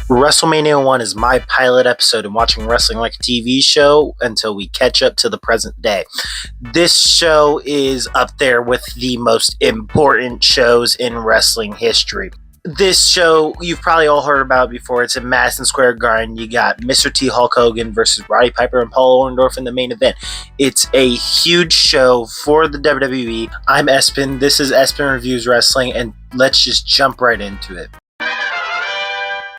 WrestleMania 1 is my pilot episode in watching wrestling like a TV show until we catch up to the present day. This show is up there with the most important shows in wrestling history. This show, you've probably all heard about before. It's in Madison Square Garden. You got Mr. T. Hulk Hogan versus Roddy Piper and Paul Orndorff in the main event. It's a huge show for the WWE. I'm Espen. This is Espen Reviews Wrestling, and let's just jump right into it.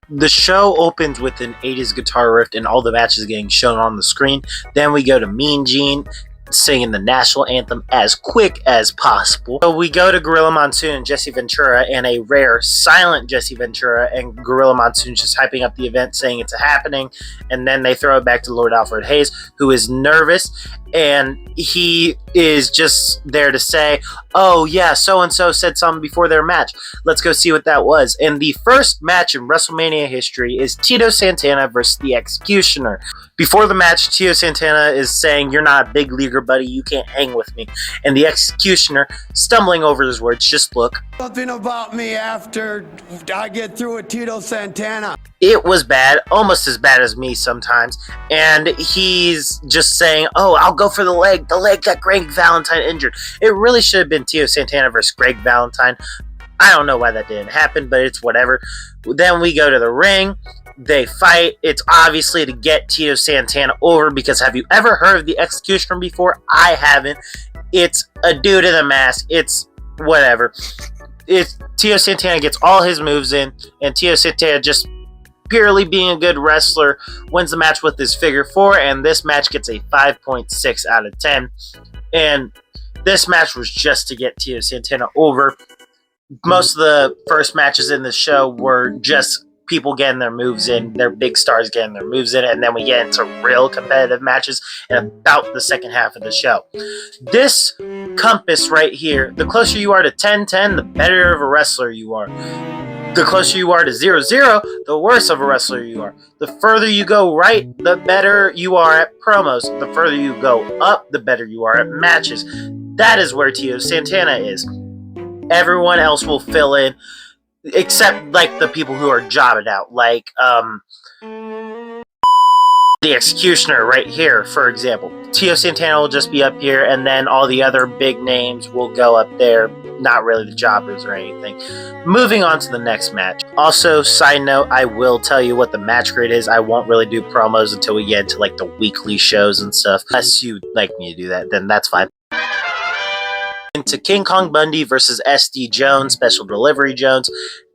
The show opens with an 80s guitar riff and all the matches getting shown on the screen. Then we go to Mean Gene singing the national anthem as quick as possible. So we go to Gorilla Monsoon and Jesse Ventura, and a rare silent Jesse Ventura, and Gorilla Monsoon just hyping up the event, saying it's happening, and then they throw it back to Lord Alfred Hayes, who is nervous, and he is just there to say, oh yeah, so-and-so said something before their match. Let's go see what that was. And the first match in WrestleMania history is Tito Santana versus the Executioner. Before the match, Tito Santana is saying, you're not a big leaguer, buddy, you can't hang with me. And the Executioner, stumbling over his words, just look. Something about me after I get through with Tito Santana. It was bad, almost as bad as me sometimes. And he's just saying, oh, I'll go for the leg that Greg Valentine injured. It really should have been Tito Santana versus Greg Valentine. I don't know why that didn't happen, but it's whatever. Then we go to the ring. They fight. It's obviously to get Tito Santana over, because have you ever heard of the Executioner before? I haven't. It's a dude in a mask. It's whatever. Tito Santana gets all his moves in, and Tito Santana, just purely being a good wrestler, wins the match with his figure 4, and this match gets a 5.6 out of 10. And this match was just to get Tito Santana over. Most of the first matches in the show were just people getting their moves in, their big stars getting their moves in, and then we get into real competitive matches in about the second half of the show. This compass right here, the closer you are to 10-10, the better of a wrestler you are. The closer you are to 0-0, the worse of a wrestler you are. The further you go right, the better you are at promos. The further you go up, the better you are at matches. That is where Tito Santana is. Everyone else will fill in, except like the people who are jobbed out, like the Executioner right here, for example. Tito Santana will just be up here, and then all the other big names will go up there, not really the jobbers or anything. Moving on to the next match. Also, side note, I will tell you what the match grade is. I won't really do promos until we get into like the weekly shows and stuff. Unless you'd like me to do that, then that's fine. Into King Kong Bundy versus SD Jones, Special Delivery Jones.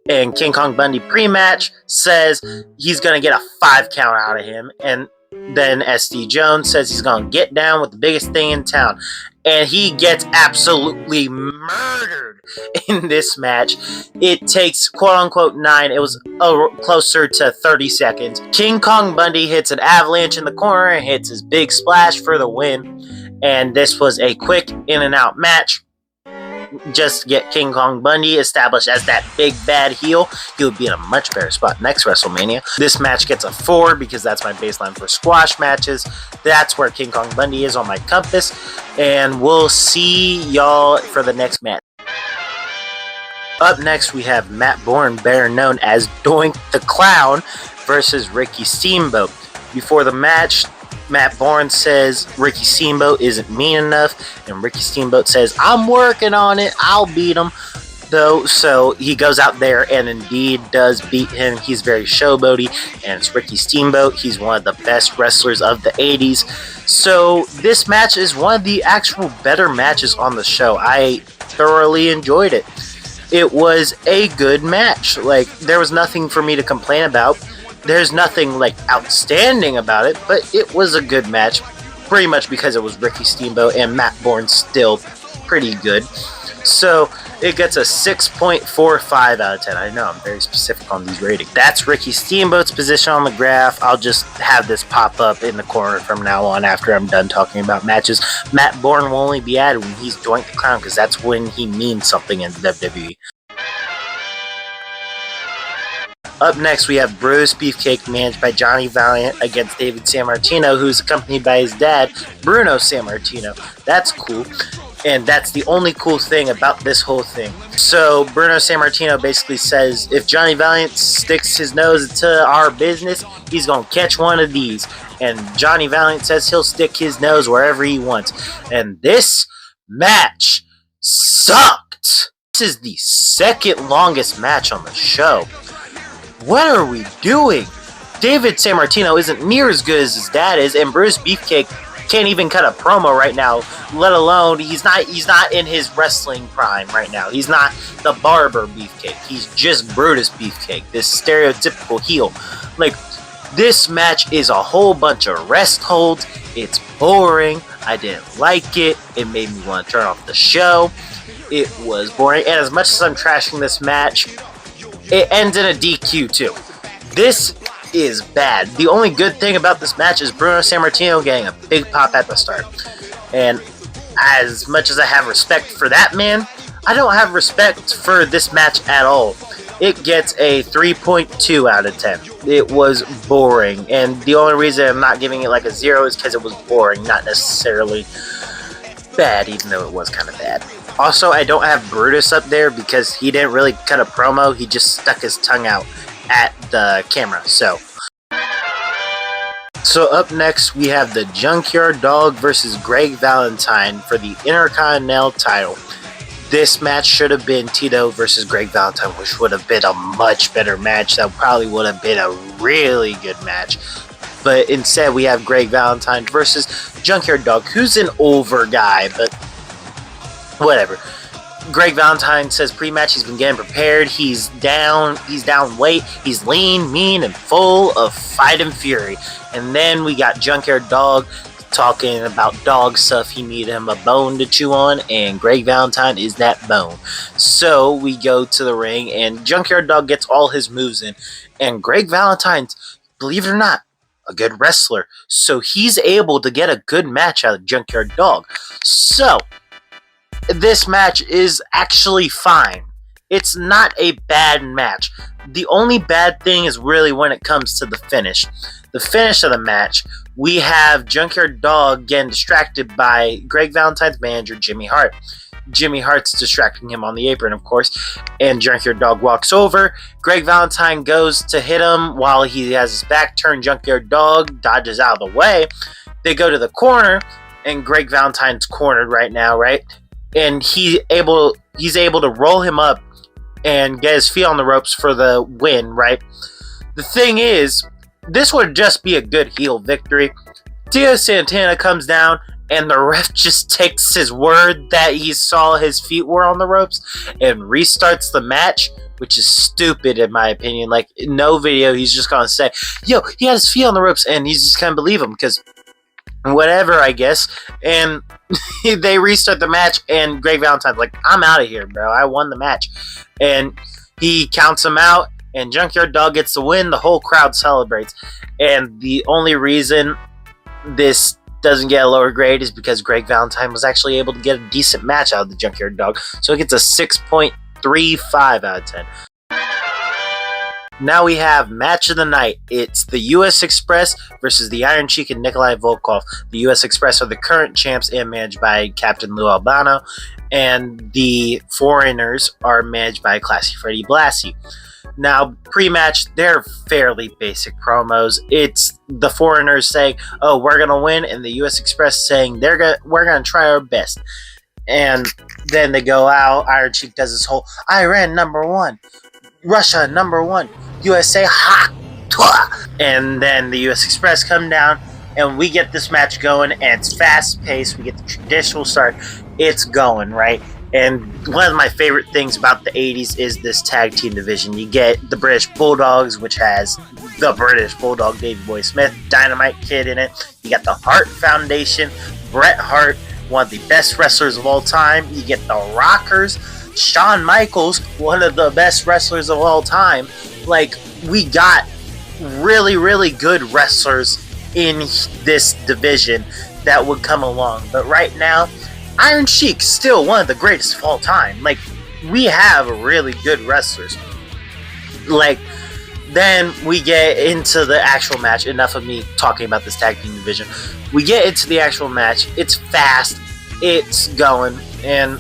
And King Kong Bundy pre-match says he's going to get a 5 count out of him. And then SD Jones says he's going to get down with the biggest thing in town. And he gets absolutely murdered in this match. It takes quote-unquote 9. It was closer to 30 seconds. King Kong Bundy hits an avalanche in the corner and hits his big splash for the win. And this was a quick in-and-out match. Just to get King Kong Bundy established as that big bad heel. He would be in a much better spot next WrestleMania. This match gets a 4 because that's my baseline for squash matches. That's where King Kong Bundy is on my compass. And we'll see y'all for the next match. Up next, we have Matt Bourne, better known as Doink the Clown, versus Ricky Steamboat. Before the match, Matt Bourne says Ricky Steamboat isn't mean enough, and Ricky Steamboat says, I'm working on it, I'll beat him. Though, so he goes out there and indeed does beat him. He's very showboaty, and it's Ricky Steamboat. He's one of the best wrestlers of the 80s. So this match is one of the actual better matches on the show. I thoroughly enjoyed it. It was a good match. Like, there was nothing for me to complain about. There's nothing like outstanding about it, but it was a good match, pretty much because it was Ricky Steamboat and Matt Bourne's still pretty good. So it gets a 6.45 out of 10. I know I'm very specific on these ratings. That's Ricky Steamboat's position on the graph. I'll just have this pop up in the corner from now on after I'm done talking about matches. Matt Bourne will only be added when he's Doink the Clown, because that's when he means something in WWE. Up next, we have Bruce Beefcake, managed by Johnny Valiant, against David Sammartino, who's accompanied by his dad, Bruno Sammartino. That's cool. And that's the only cool thing about this whole thing. So Bruno Sammartino basically says if Johnny Valiant sticks his nose into our business, he's going to catch one of these. And Johnny Valiant says he'll stick his nose wherever he wants. And this match sucked. This is the second longest match on the show. What are we doing? David Sammartino isn't near as good as his dad is, and Bruce Beefcake can't even cut a promo right now, let alone he's not in his wrestling prime right now. He's not the barber Beefcake. He's just Brutus Beefcake, this stereotypical heel. Like, this match is a whole bunch of rest holds. It's boring. I didn't like it. It made me want to turn off the show. It was boring. And as much as I'm trashing this match, it ends in a DQ too. This is bad. The only good thing about this match is Bruno Sammartino getting a big pop at the start. And as much as I have respect for that man, I don't have respect for this match at all. It gets a 3.2 out of 10. It was boring. And the only reason I'm not giving it like a 0 is because it was boring, not necessarily bad, even though it was kind of bad. Also, I don't have Brutus up there because he didn't really cut a promo. He just stuck his tongue out at the camera. So up next, we have the Junkyard Dog versus Greg Valentine for the Intercontinental title. This match should have been Tito versus Greg Valentine, which would have been a much better match. That probably would have been a really good match. But instead, we have Greg Valentine versus Junkyard Dog, who's an over guy, but whatever. Greg Valentine says pre-match he's been getting prepared. He's down weight. He's lean, mean, and full of fight and fury. And then we got Junkyard Dog talking about dog stuff. He needed him a bone to chew on, and Greg Valentine is that bone. So we go to the ring, and Junkyard Dog gets all his moves in. And Greg Valentine's, believe it or not, a good wrestler. So he's able to get a good match out of Junkyard Dog. So this match is actually fine. It's not a bad match. The only bad thing is really when it comes to the finish. The finish of the match, we have Junkyard Dog getting distracted by Greg Valentine's manager, Jimmy Hart. Jimmy Hart's distracting him on the apron, of course, and Junkyard Dog walks over. Greg Valentine goes to hit him while he has his back turned. Junkyard Dog dodges out of the way. They go to the corner, and Greg Valentine's cornered right now, right? And he's able to roll him up and get his feet on the ropes for the win, right? The thing is, this would just be a good heel victory. Tito Santana comes down, and the ref just takes his word that he saw his feet were on the ropes and restarts the match, which is stupid in my opinion. Like, in no video, he's just gonna say, yo, he had his feet on the ropes, and he's just gonna believe him, because whatever, I guess. And they restart the match, and Greg Valentine's like, I'm out of here, bro. I won the match. And he counts him out, and Junkyard Dog gets the win. The whole crowd celebrates. And the only reason this doesn't get a lower grade is because Greg Valentine was actually able to get a decent match out of the Junkyard Dog. So it gets a 6.35 out of 10. Now we have match of the night. It's the U.S. Express versus the Iron Sheik and Nikolai Volkov. The U.S. Express are the current champs and managed by Captain Lou Albano, and the Foreigners are managed by Classy Freddie Blassie. Now, pre-match, they're fairly basic promos. It's the Foreigners saying, "Oh, we're gonna win," and the U.S. Express saying, "We're gonna try our best." And then they go out. Iron Sheik does this whole Iran #1, Russia #1, USA ha, twah. And then the U.S. Express come down, and we get this match going, and it's fast paced. We get the traditional start. It's going right. And one of my favorite things about the 80s is this tag team division. You get the British Bulldogs, which has the British Bulldog, Davey Boy Smith, Dynamite Kid in it. You got the Hart Foundation, Bret Hart, one of the best wrestlers of all time. You get the Rockers, Shawn Michaels, one of the best wrestlers of all time. Like, we got really, really good wrestlers in this division that would come along. But right now, Iron Sheik's still one of the greatest of all time. Like, we have really good wrestlers. Like, then we get into the actual match. Enough of me talking about this tag team division. We get into the actual match. It's fast. It's going. and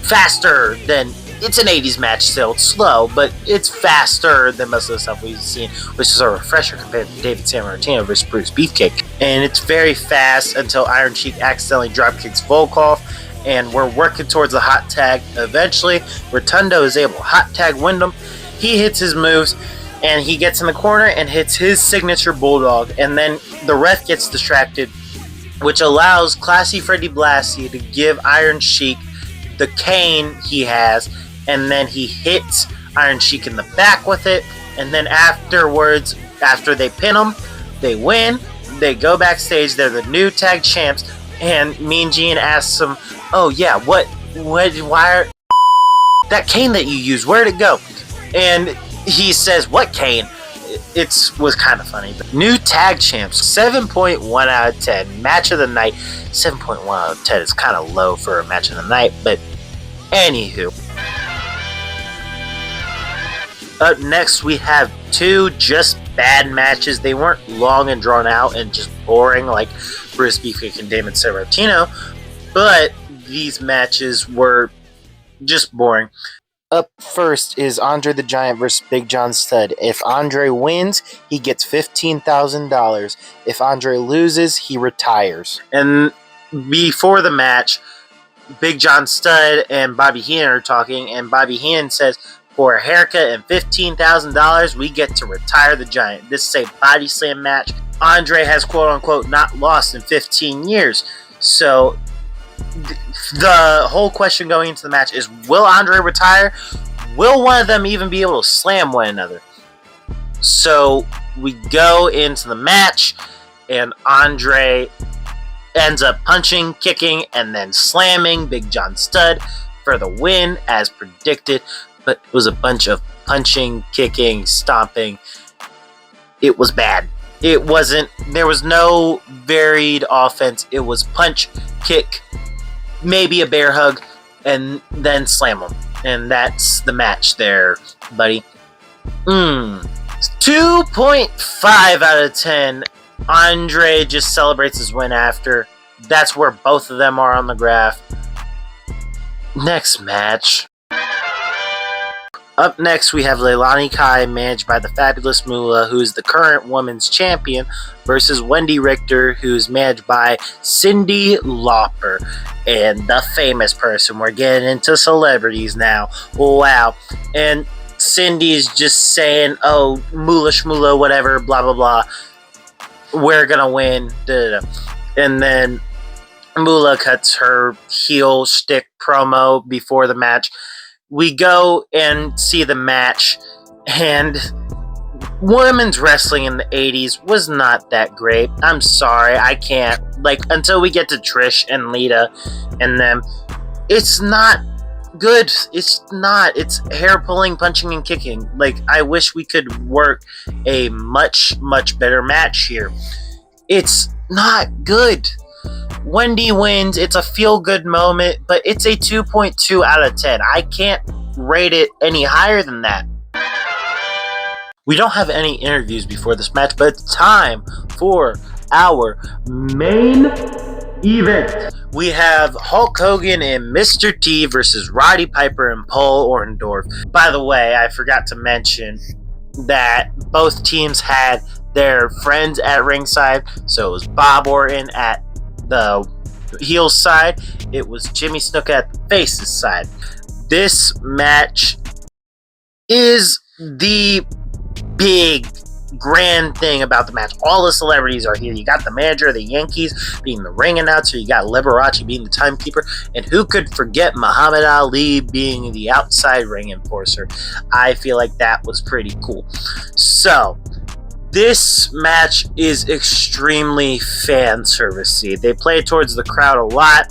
faster than, it's an 80s match still. It's slow, but it's faster than most of the stuff we've seen, which is a refresher compared to David Sammartino versus Bruce Beefcake. And it's very fast until Iron Sheik accidentally dropkicks Volkov, and we're working towards a hot tag. Eventually, Rotundo is able to hot tag Wyndham. He hits his moves, and he gets in the corner and hits his signature Bulldog, and then the ref gets distracted, which allows Classy Freddie Blassie to give Iron Sheik the cane he has, and then he hits Iron Sheik in the back with it, and then afterwards, after they pin him, they win, they go backstage, they're the new tag champs, and Mean Gene asks him, oh yeah, why that cane that you used, where'd it go? And he says, what cane? It was kind of funny. But new tag champs, 7.1 out of 10. Match of the night, 7.1 out of 10 is kind of low for a match of the night, but anywho. Up next, we have two just bad matches. They weren't long and drawn out and just boring like Bruce Beefcake and David Sammartino, but these matches were just boring. Up first is Andre the Giant versus Big John Studd. If Andre wins, he gets $15,000. If Andre loses, he retires. And before the match, Big John Studd and Bobby Heenan are talking, and Bobby Heenan says, for a haircut and $15,000, we get to retire the Giant. This is a body slam match. Andre has quote-unquote not lost in 15 years. So the whole question going into the match is, will Andre retire? Will one of them even be able to slam one another? So we go into the match, and Andre ends up punching, kicking, and then slamming Big John Studd for the win, as predicted. But it was a bunch of punching, kicking, stomping. It was bad. It wasn't, there was no varied offense. It was punch, kick, maybe a bear hug, and then slam them. And that's the match there, buddy. 2.5 out of 10. Andre just celebrates his win after. That's where both of them are on the graph. Next match. Up next, we have Leilani Kai, managed by the Fabulous Moolah, who's the current women's champion, versus Wendy Richter, who's managed by Cyndi Lauper. And the famous person. We're getting into celebrities now. Wow. And Cindy's just saying, oh, Moolah Shmoolah, whatever, blah, blah, blah. We're gonna win. Da, da, da. And then Moolah cuts her heel shtick promo before the match. We go and see the match, and women's wrestling in the 80s was not that great. I'm sorry, I can't. Like, until we get to Trish and Lita and them, it's not good. It's not. It's hair pulling, punching, and kicking. Like, I wish we could work a much, much better match here. It's not good. Wendy wins. It's a feel-good moment, but it's a 2.2 out of 10. I can't rate it any higher than that. We don't have any interviews before this match, but it's time for our main event. We have Hulk Hogan and Mr. T versus Roddy Piper and Paul Orndorff. By the way, I forgot to mention that both teams had their friends at ringside. So it was Bob Orton at the heel side, it was Jimmy Snuka at the face's side. This match is the big grand thing about the match. All the celebrities are here. You got the manager of the Yankees being the ring announcer, you got Liberace being the timekeeper, and who could forget Muhammad Ali being the outside ring enforcer. I feel like that was pretty cool. So this match is extremely fan servicey. They play towards the crowd a lot.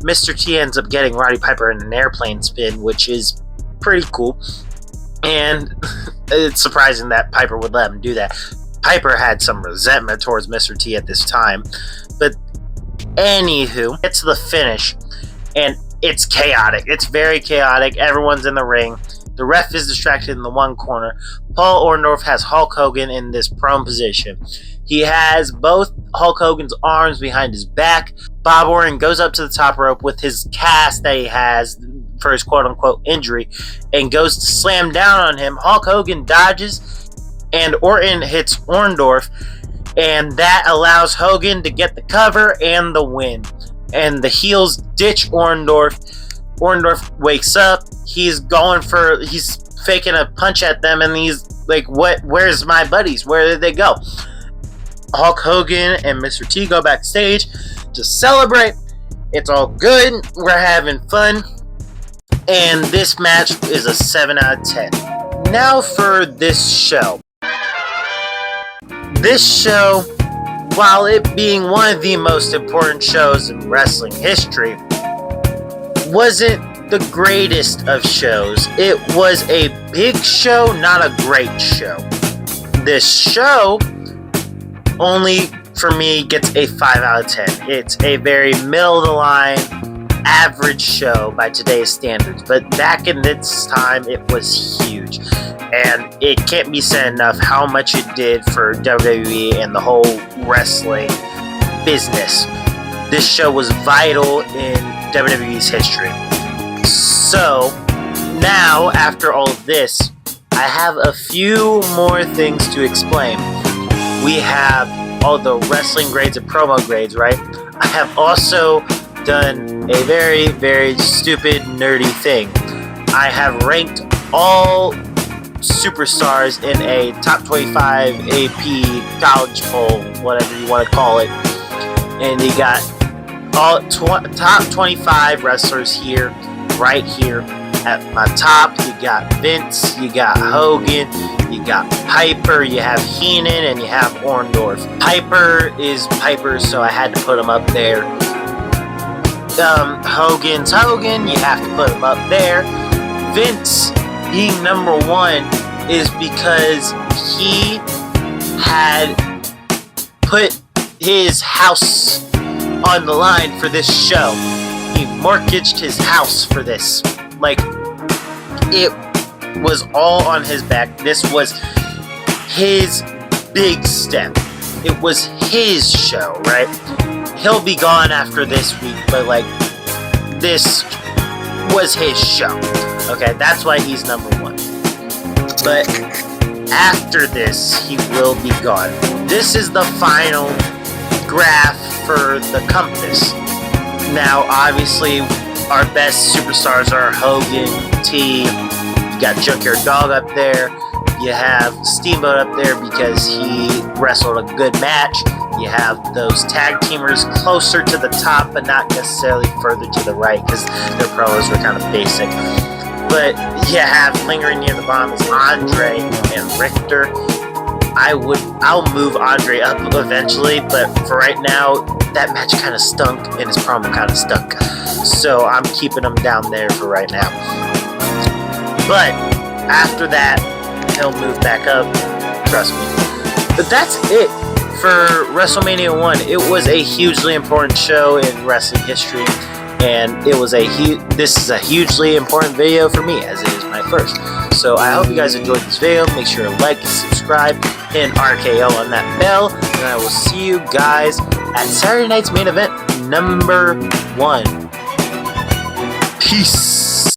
Mr. T ends up getting Roddy Piper in an airplane spin, which is pretty cool. And it's surprising that Piper would let him do that. Piper had some resentment towards Mr. T at this time. But anywho, get to the finish, and it's chaotic. It's very chaotic. Everyone's in the ring. The ref is distracted in the one corner. Paul Orndorff has Hulk Hogan in this prone position. He has both Hulk Hogan's arms behind his back. Bob Orton goes up to the top rope with his cast that he has for his quote-unquote injury and goes to slam down on him. Hulk Hogan dodges, and Orton hits Orndorff, and that allows Hogan to get the cover and the win. And the heels ditch Orndorff. Orndorff wakes up. He's faking a punch at them, and he's like, where's my buddies? Where did they go? Hulk Hogan and Mr. T go backstage to celebrate. It's all good. We're having fun. And this match is a 7 out of 10. Now for this show. This show, while it being one of the most important shows in wrestling history, wasn't the greatest of shows. It was a big show, not a great show. This show only, for me, gets a 5 out of 10. It's a very middle-of-the-line, average show by today's standards. But back in its time, it was huge. And it can't be said enough how much it did for WWE and the whole wrestling business. This show was vital in WWE's history. So, now, after all of this, I have a few more things to explain. We have all the wrestling grades and promo grades, right? I have also done a very, very stupid, nerdy thing. I have ranked all superstars in a top 25 AP college poll, whatever you want to call it. And you got all top 25 wrestlers here, right here. At my top, you got Vince, you got Hogan, you got Piper, you have Heenan, and you have Orndorff. Piper is Piper, so I had to put him up there. Hogan's Hogan, you have to put him up there. Vince being number one is because he had put his house on the line for this show. He mortgaged his house for this. Like, it was all on his back. This was his big step. It was his show, right? He'll be gone after this week, but like, this was his show. Okay, that's why he's number one. But after this, he will be gone. This is the final graph for the compass. Now, obviously, our best superstars are Hogan, T, you got Junkyard Dog up there, you have Steamboat up there because he wrestled a good match, you have those tag teamers closer to the top but not necessarily further to the right because their promos were kind of basic. But you have lingering near the bottom is Andre and Richter. I'll move Andre up eventually, but for right now, that match kind of stunk and his promo kind of stunk. So I'm keeping him down there for right now. But after that, he'll move back up. Trust me. But that's it for WrestleMania 1. It was a hugely important show in wrestling history. And it was this is a hugely important video for me, as it is my first. So I hope you guys enjoyed this video. Make sure to like, subscribe, hit RKO on that bell. And I will see you guys at Saturday night's main event, number 1. Peace.